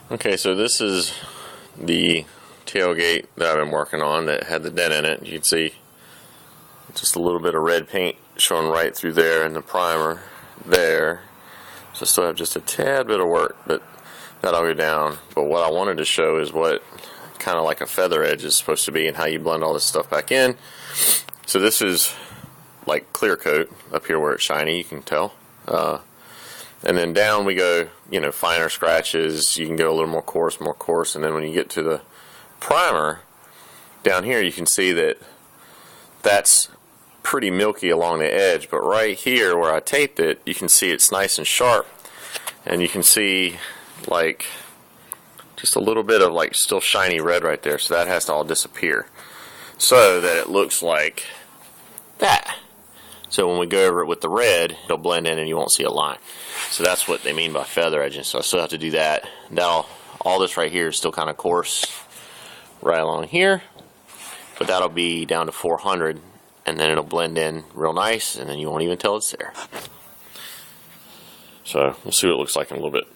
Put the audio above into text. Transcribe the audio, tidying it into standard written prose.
Okay, so this is the tailgate that I've been working on that had the dent in it. You can see just a little bit of red paint showing right through there and the primer there. So I still have just a tad bit of work, but that'll go down. But what I wanted to show is what kind of like a feather edge is supposed to be and how you blend all this stuff back in. So this is like clear coat up here where it's shiny, you can tell. And then down we go, finer scratches. You can go a little more coarse, and then when you get to the primer, down here you can see that that's pretty milky along the edge, but right here where I taped it, you can see it's nice and sharp, and you can see like just a little bit of like still shiny red right there, so that has to all disappear so that it looks like that. So when we go over it with the red, it'll blend in and you won't see a line. So that's what they mean by feather edging. So I still have to do that. All this right here is still kind of coarse right along here, but that'll be down to 400, and then it'll blend in real nice, and then you won't even tell it's there. So we'll see what it looks like in a little bit.